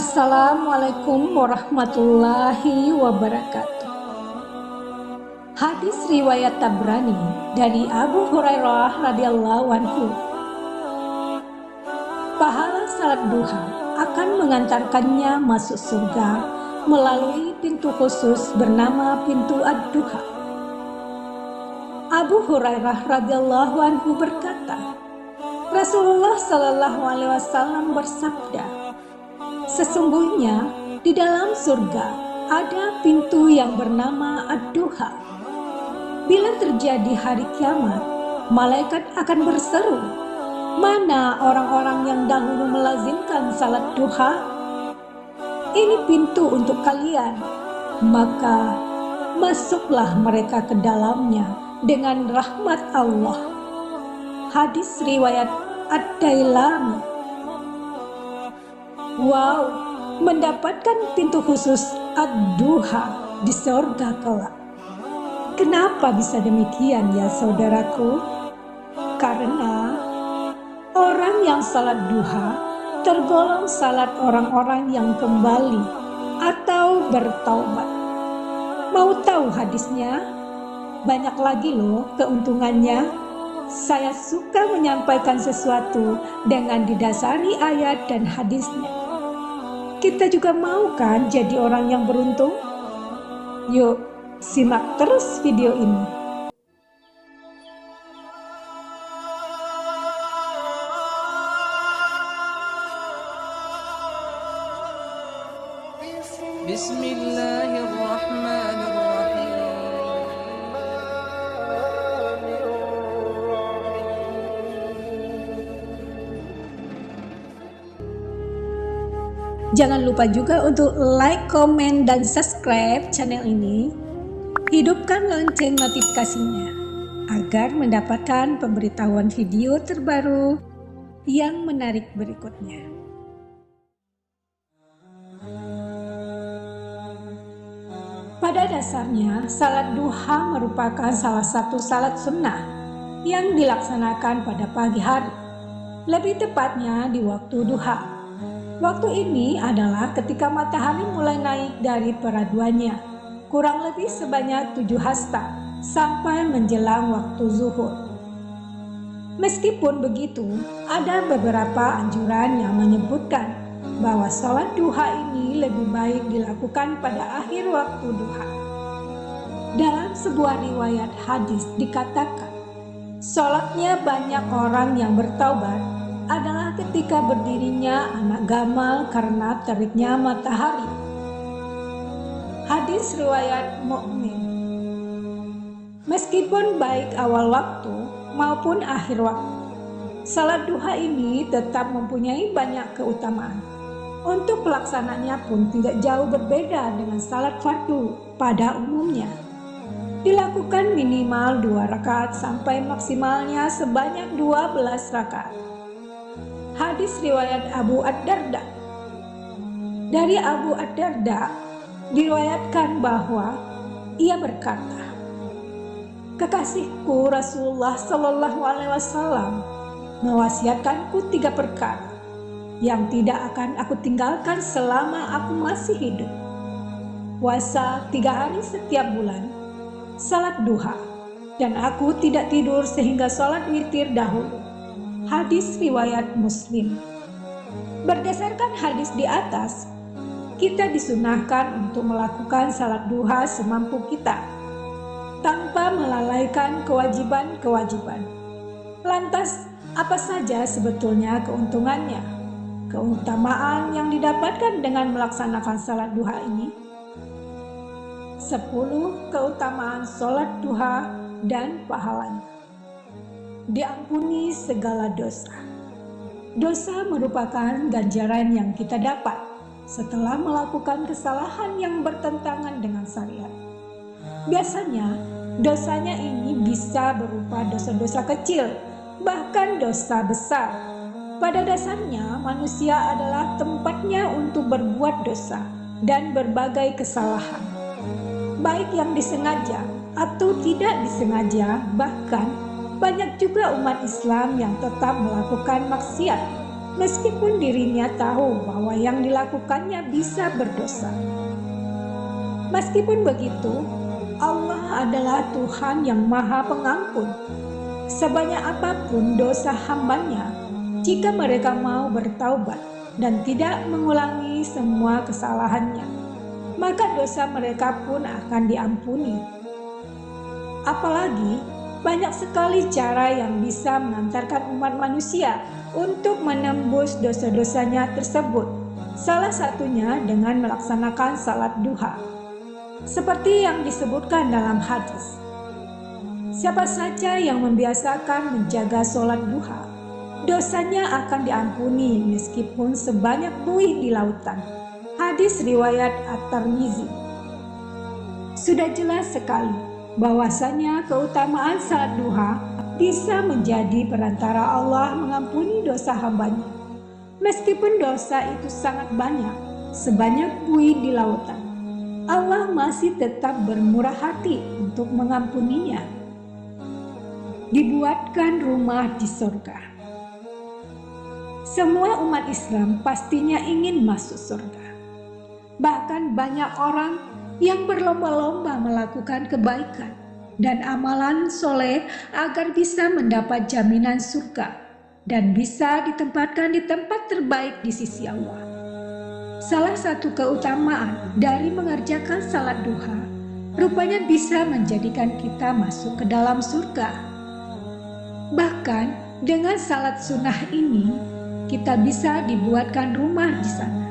Assalamualaikum warahmatullahi wabarakatuh. Hadis riwayat Tabrani dari Abu Hurairah radhiyallahu anhu. Pahala salat duha akan mengantarkannya masuk surga melalui pintu khusus bernama pintu ad-duha. Abu Hurairah radhiyallahu anhu berkata, Rasulullah Shallallahu alaihi wasallam bersabda, sesungguhnya di dalam surga ada pintu yang bernama ad-duha. Bila terjadi hari kiamat, malaikat akan berseru, mana orang-orang yang dahulu melazimkan salat duha? Ini pintu untuk kalian, maka masuklah mereka ke dalamnya dengan rahmat Allah. Hadis riwayat Ad-Dailami. Wow, mendapatkan pintu khusus ad-duha di surga kelak. Kenapa bisa demikian ya saudaraku? Karena orang yang salat duha tergolong salat orang-orang yang kembali atau bertaubat. Mau tahu hadisnya? Banyak lagi loh keuntungannya. Saya suka menyampaikan sesuatu dengan didasari ayat dan hadisnya. Kita juga mau kan jadi orang yang beruntung? Yuk, simak terus video ini. Bismillahirrahmanirrahim. Jangan lupa juga untuk like, komen, dan subscribe channel ini. Hidupkan lonceng notifikasinya agar mendapatkan pemberitahuan video terbaru yang menarik berikutnya. Pada dasarnya, salat duha merupakan salah satu salat sunnah yang dilaksanakan pada pagi hari, lebih tepatnya di waktu duha. Waktu ini adalah ketika matahari mulai naik dari peraduannya, kurang lebih sebanyak 7 hasta sampai menjelang waktu zuhur. Meskipun begitu, ada beberapa anjuran yang menyebutkan bahwa sholat duha ini lebih baik dilakukan pada akhir waktu duha. Dalam sebuah riwayat hadis dikatakan, sholatnya banyak orang yang bertaubat adalah ketika berdirinya anak gamal karena teriknya matahari. Hadis riwayat Mukmin. Meskipun baik awal waktu maupun akhir waktu, salat duha ini tetap mempunyai banyak keutamaan. Untuk pelaksananya pun tidak jauh berbeda dengan salat fardu pada umumnya. Dilakukan minimal 2 rakaat sampai maksimalnya sebanyak 12 rakaat. Hadis riwayat Abu Ad-Darda. Dari Abu Ad-Darda diriwayatkan bahwa ia berkata, kekasihku Rasulullah Shallallahu alaihi wasallam mewasiatkanku 3 perkara yang tidak akan aku tinggalkan selama aku masih hidup. Puasa 3 hari setiap bulan, salat duha, dan aku tidak tidur sehingga salat witir dahulu. Hadis riwayat Muslim. Berdasarkan hadis di atas, kita disunahkan untuk melakukan salat duha semampu kita, tanpa melalaikan kewajiban-kewajiban. Lantas, apa saja sebetulnya keuntungannya? Keutamaan yang didapatkan dengan melaksanakan salat duha ini? 10 keutamaan salat duha dan pahalanya. Diampuni segala dosa. Dosa merupakan ganjaran yang kita dapat setelah melakukan kesalahan yang bertentangan dengan syariat. Biasanya, dosanya ini bisa berupa dosa-dosa kecil, bahkan dosa besar. Pada dasarnya, manusia adalah tempatnya untuk berbuat dosa dan berbagai kesalahan, baik yang disengaja atau tidak disengaja. Bahkan banyak juga umat Islam yang tetap melakukan maksiat meskipun dirinya tahu bahwa yang dilakukannya bisa berdosa. Meskipun begitu, Allah adalah Tuhan yang Maha Pengampun. Sebanyak apapun dosa hambanya, jika mereka mau bertaubat dan tidak mengulangi semua kesalahannya, maka dosa mereka pun akan diampuni. Apalagi banyak sekali cara yang bisa mengantarkan umat manusia untuk menembus dosa-dosanya tersebut. Salah satunya dengan melaksanakan salat duha. Seperti yang disebutkan dalam hadis, siapa saja yang membiasakan menjaga salat duha, dosanya akan diampuni meskipun sebanyak buih di lautan. Hadis riwayat At-Tirmizi. Sudah jelas sekali bahwasanya keutamaan salat duha bisa menjadi perantara Allah mengampuni dosa hambanya. Meskipun dosa itu sangat banyak, sebanyak buih di lautan, Allah masih tetap bermurah hati untuk mengampuninya. Dibuatkan rumah di surga. Semua umat Islam pastinya ingin masuk surga. Bahkan banyak orang yang berlomba-lomba melakukan kebaikan dan amalan soleh agar bisa mendapat jaminan surga dan bisa ditempatkan di tempat terbaik di sisi Allah. Salah satu keutamaan dari mengerjakan salat duha rupanya bisa menjadikan kita masuk ke dalam surga. Bahkan dengan salat sunnah ini kita bisa dibuatkan rumah di sana.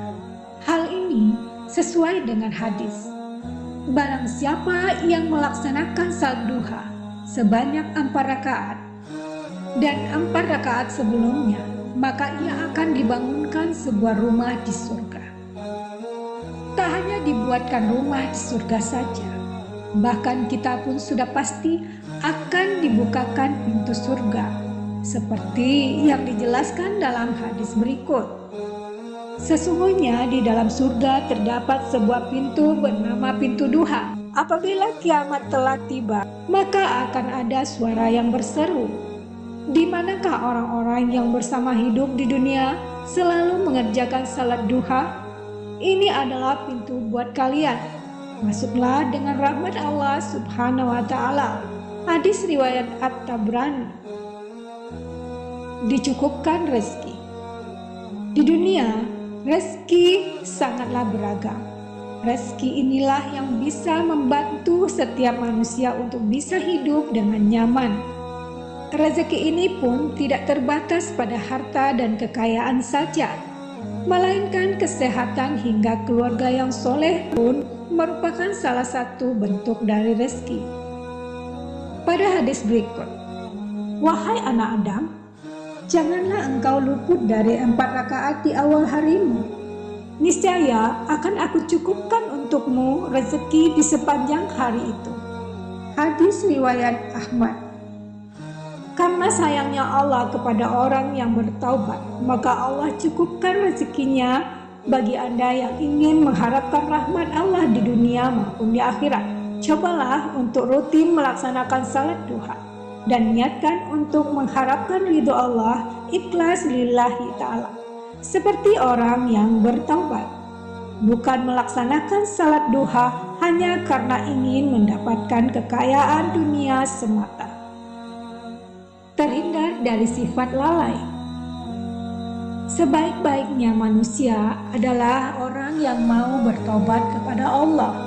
Hal ini sesuai dengan hadis. Barang siapa yang melaksanakan salat duha sebanyak 4 rakaat dan 4 rakaat sebelumnya, maka ia akan dibangunkan sebuah rumah di surga. Tak hanya dibuatkan rumah di surga saja, bahkan kita pun sudah pasti akan dibukakan pintu surga, seperti yang dijelaskan dalam hadis berikut. Sesungguhnya di dalam surga terdapat sebuah pintu bernama pintu duha. Apabila kiamat telah tiba, maka akan ada suara yang berseru, "Di manakah orang-orang yang bersama hidup di dunia selalu mengerjakan salat duha? Ini adalah pintu buat kalian. Masuklah dengan rahmat Allah Subhanahu wa Ta'ala." Hadis riwayat At-Tabrani. Dicukupkan rezeki. Di dunia, rezeki sangatlah beragam. Rezeki inilah yang bisa membantu setiap manusia untuk bisa hidup dengan nyaman. Rezeki ini pun tidak terbatas pada harta dan kekayaan saja, melainkan kesehatan hingga keluarga yang soleh pun merupakan salah satu bentuk dari rezeki. Pada hadis berikut, "Wahai anak Adam, janganlah engkau luput dari 4 rakaat di awal harimu. Niscaya akan aku cukupkan untukmu rezeki di sepanjang hari itu." Hadis riwayat Ahmad. Karena sayangnya Allah kepada orang yang bertaubat, maka Allah cukupkan rezekinya bagi Anda yang ingin mengharapkan rahmat Allah di dunia maupun di akhirat. Cobalah untuk rutin melaksanakan salat duha dan niatkan untuk mengharapkan ridho Allah, ikhlas lillahi ta'ala. Seperti orang yang bertaubat, bukan melaksanakan salat duha hanya karena ingin mendapatkan kekayaan dunia semata. Terhindar dari sifat lalai. Sebaik-baiknya manusia adalah orang yang mau bertobat kepada Allah,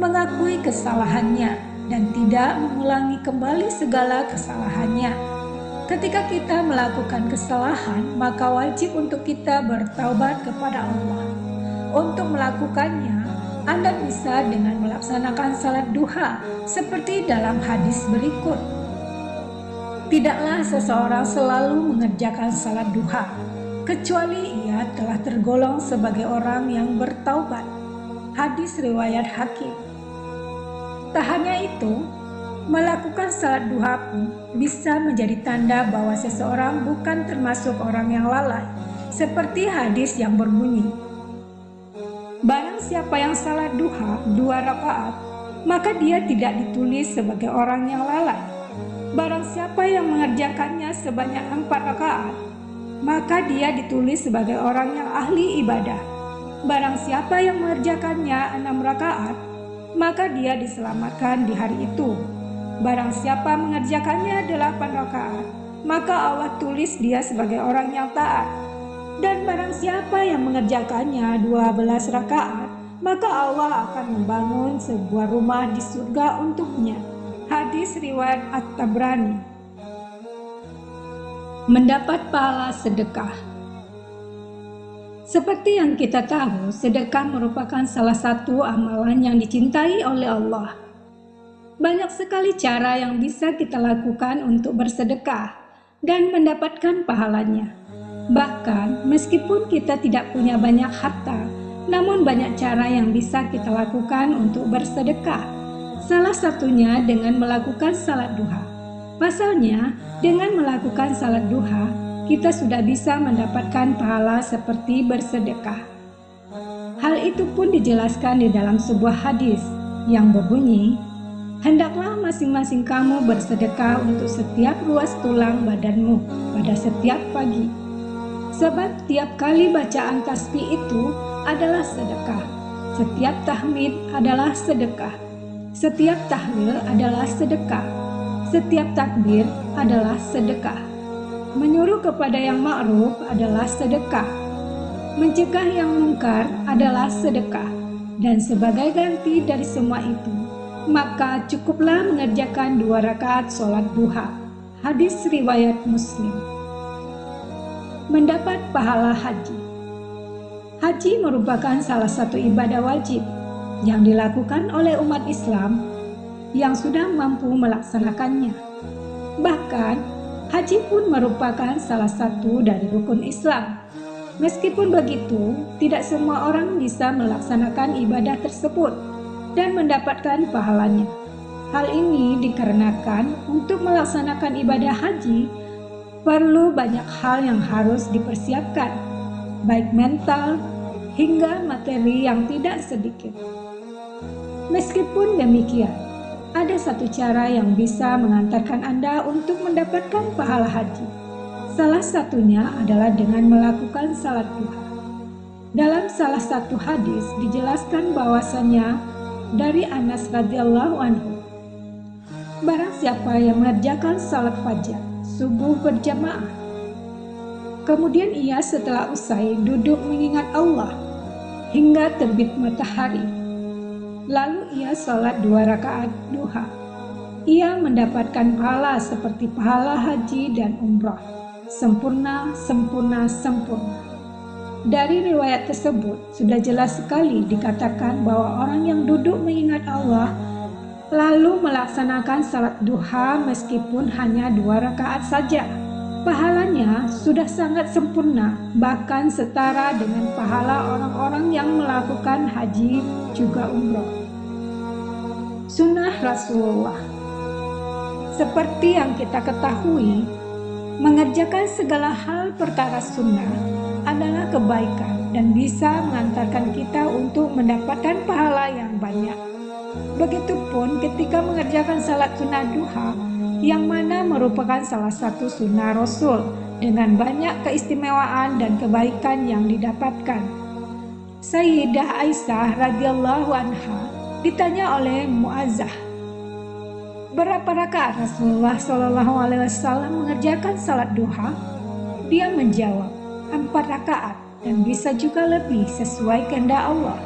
mengakui kesalahannya dan tidak mengulangi kembali segala kesalahannya. Ketika kita melakukan kesalahan, maka wajib untuk kita bertaubat kepada Allah. Untuk melakukannya, Anda bisa dengan melaksanakan salat duha seperti dalam hadis berikut. Tidaklah seseorang selalu mengerjakan salat duha kecuali ia telah tergolong sebagai orang yang bertaubat. Hadis riwayat Hakim. Tak hanya itu, melakukan salat duha pun bisa menjadi tanda bahwa seseorang bukan termasuk orang yang lalai, seperti hadis yang berbunyi, "Barang siapa yang salat duha 2 rakaat, maka dia tidak ditulis sebagai orang yang lalai. Barang siapa yang mengerjakannya sebanyak 4 rakaat, maka dia ditulis sebagai orang yang ahli ibadah. Barang siapa yang mengerjakannya 6 rakaat, maka dia diselamatkan di hari itu. Barang siapa mengerjakannya 8 rakaat, maka Allah tulis dia sebagai orang yang taat. Dan barang siapa yang mengerjakannya 12 rakaat, maka Allah akan membangun sebuah rumah di surga untuknya. Hadis riwayat At-Tabrani. Mendapat pahala sedekah. Seperti yang kita tahu, sedekah merupakan salah satu amalan yang dicintai oleh Allah. Banyak sekali cara yang bisa kita lakukan untuk bersedekah dan mendapatkan pahalanya. Bahkan meskipun kita tidak punya banyak harta, namun banyak cara yang bisa kita lakukan untuk bersedekah. Salah satunya dengan melakukan salat duha. Pasalnya, dengan melakukan salat duha, kita sudah bisa mendapatkan pahala seperti bersedekah. Hal itu pun dijelaskan di dalam sebuah hadis yang berbunyi, "Hendaklah masing-masing kamu bersedekah untuk setiap ruas tulang badanmu pada setiap pagi. Sebab tiap kali bacaan tasbih itu adalah sedekah. Setiap tahmid adalah sedekah. Setiap tahlil adalah sedekah. Setiap takbir adalah sedekah. Menyuruh kepada yang ma'ruf adalah sedekah. Mencegah yang mungkar adalah sedekah. Dan sebagai ganti dari semua itu, maka cukuplah mengerjakan 2 rakaat sholat duha." Hadis riwayat Muslim. Mendapat pahala haji. Haji merupakan salah satu ibadah wajib yang dilakukan oleh umat Islam yang sudah mampu melaksanakannya. Bahkan, haji pun merupakan salah satu dari rukun Islam. Meskipun begitu, tidak semua orang bisa melaksanakan ibadah tersebut dan mendapatkan pahalanya. Hal ini dikarenakan untuk melaksanakan ibadah haji perlu banyak hal yang harus dipersiapkan, baik mental hingga materi yang tidak sedikit. Meskipun demikian, ada satu cara yang bisa mengantarkan Anda untuk mendapatkan pahala haji. Salah satunya adalah dengan melakukan salat duha. Dalam salah satu hadis dijelaskan bahwasanya dari Anas radhiyallahu anhu, barang siapa yang mengerjakan salat fajar subuh berjamaah, kemudian ia setelah usai duduk mengingat Allah hingga terbit matahari, lalu ia salat 2 rakaat duha, ia mendapatkan pahala seperti pahala haji dan umrah, sempurna, sempurna, sempurna. Dari riwayat tersebut sudah jelas sekali dikatakan bahwa orang yang duduk mengingat Allah lalu melaksanakan salat duha meskipun hanya 2 rakaat saja, pahalanya sudah sangat sempurna, bahkan setara dengan pahala orang-orang yang melakukan haji juga umroh. Sunnah Rasulullah. Seperti yang kita ketahui, mengerjakan segala hal perkara sunnah adalah kebaikan dan bisa mengantarkan kita untuk mendapatkan pahala yang banyak. Begitupun ketika mengerjakan salat sunnah duha, yang mana merupakan salah satu sunnah Rasul dengan banyak keistimewaan dan kebaikan yang didapatkan. Sayyidah Aisyah radhiyallahu anha ditanya oleh Muazzah, berapa rakaat Rasulullah SAW mengerjakan salat duha? Dia menjawab, 4 rakaat dan bisa juga lebih sesuai kehendak Allah.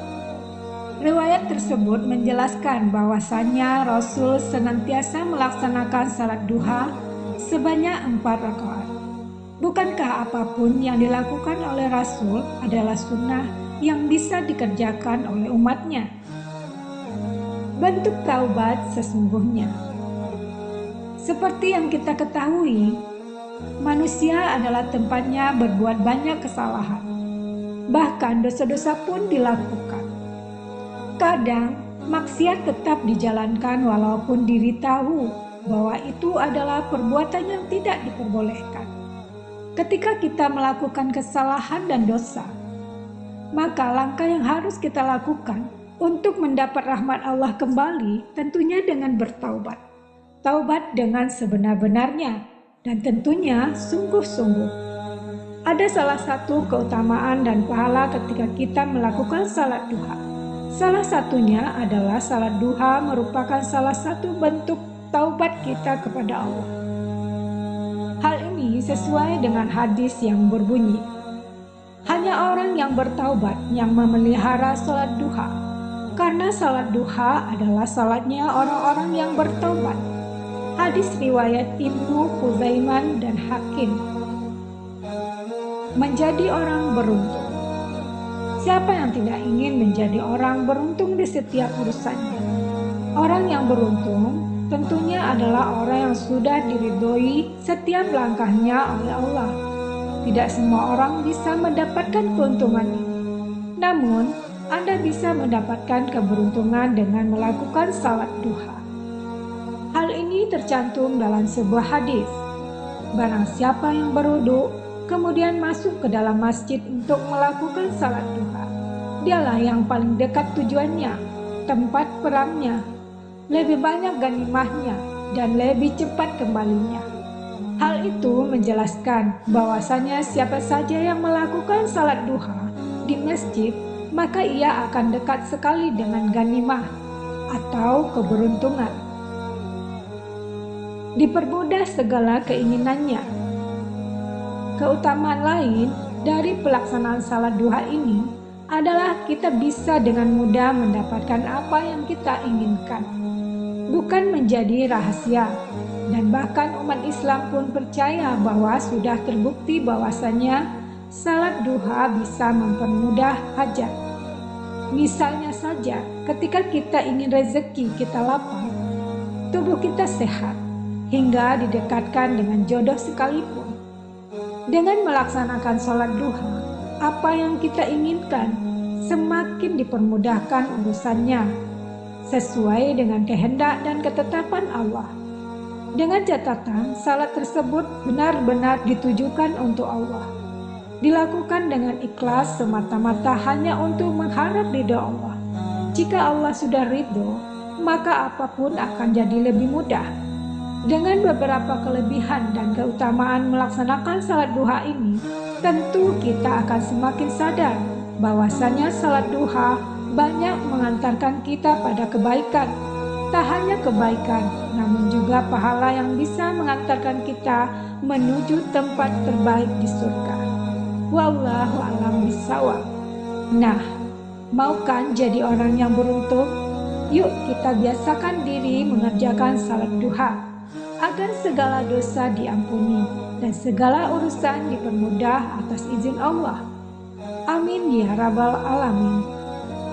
Riwayat tersebut menjelaskan bahwasannya Rasul senantiasa melaksanakan salat duha sebanyak 4 rakaat. Bukankah apapun yang dilakukan oleh Rasul adalah sunnah yang bisa dikerjakan oleh umatnya? Bentuk taubat sesungguhnya. Seperti yang kita ketahui, manusia adalah tempatnya berbuat banyak kesalahan. Bahkan dosa-dosa pun dilakukan. Kadang, maksiat tetap dijalankan walaupun diri tahu bahwa itu adalah perbuatan yang tidak diperbolehkan. Ketika kita melakukan kesalahan dan dosa, maka langkah yang harus kita lakukan untuk mendapat rahmat Allah kembali tentunya dengan bertaubat. Taubat dengan sebenar-benarnya dan tentunya sungguh-sungguh. Ada salah satu keutamaan dan pahala ketika kita melakukan salat duha. Salah satunya adalah salat duha merupakan salah satu bentuk taubat kita kepada Allah. Hal ini sesuai dengan hadis yang berbunyi, hanya orang yang bertaubat yang memelihara salat duha, karena salat duha adalah salatnya orang-orang yang bertaubat. Hadis riwayat Ibnu Huzaiman dan Hakim. Menjadi orang beruntung. Siapa yang tidak ingin menjadi orang beruntung di setiap urusannya? Orang yang beruntung tentunya adalah orang yang sudah diridhoi setiap langkahnya oleh Allah. Tidak semua orang bisa mendapatkan keuntungan ini. Namun, Anda bisa mendapatkan keberuntungan dengan melakukan salat duha. Hal ini tercantum dalam sebuah hadis. Barang siapa yang berwudu, kemudian masuk ke dalam masjid untuk melakukan salat duha, dialah yang paling dekat tujuannya, tempat perangnya, lebih banyak ganimahnya, dan lebih cepat kembalinya. Hal itu menjelaskan bahwasanya siapa saja yang melakukan salat duha di masjid, maka ia akan dekat sekali dengan ganimah atau keberuntungan. Dipermudah segala keinginannya. Keutamaan lain dari pelaksanaan salat duha ini adalah kita bisa dengan mudah mendapatkan apa yang kita inginkan. Bukan menjadi rahasia, dan bahkan umat Islam pun percaya bahwa sudah terbukti bahwasanya salat duha bisa mempermudah hajat. Misalnya saja, ketika kita ingin rezeki kita lapang, tubuh kita sehat, hingga didekatkan dengan jodoh sekalipun. Dengan melaksanakan sholat duha, apa yang kita inginkan semakin dipermudahkan urusannya, sesuai dengan kehendak dan ketetapan Allah. Dengan catatan, salat tersebut benar-benar ditujukan untuk Allah. Dilakukan dengan ikhlas semata-mata hanya untuk mengharap ridho Allah. Jika Allah sudah ridho, maka apapun akan jadi lebih mudah. Dengan beberapa kelebihan dan keutamaan melaksanakan salat duha ini, tentu kita akan semakin sadar bahwasanya salat duha banyak mengantarkan kita pada kebaikan. Tak hanya kebaikan, namun juga pahala yang bisa mengantarkan kita menuju tempat terbaik di surga. Wallahu a'lam bishawab. Nah, mau kan jadi orang yang beruntung? Yuk kita biasakan diri mengerjakan salat duha, agar segala dosa diampuni dan segala urusan dipermudah atas izin Allah. Amin ya rabbal alamin.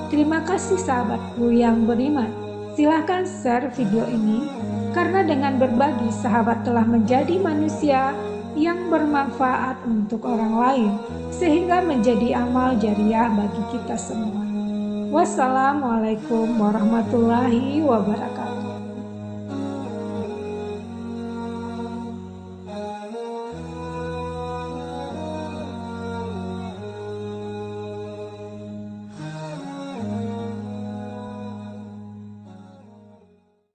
Terima kasih sahabatku yang beriman. Silahkan share video ini, karena dengan berbagi sahabat telah menjadi manusia yang bermanfaat untuk orang lain, sehingga menjadi amal jariah bagi kita semua. Wassalamualaikum warahmatullahi wabarakatuh.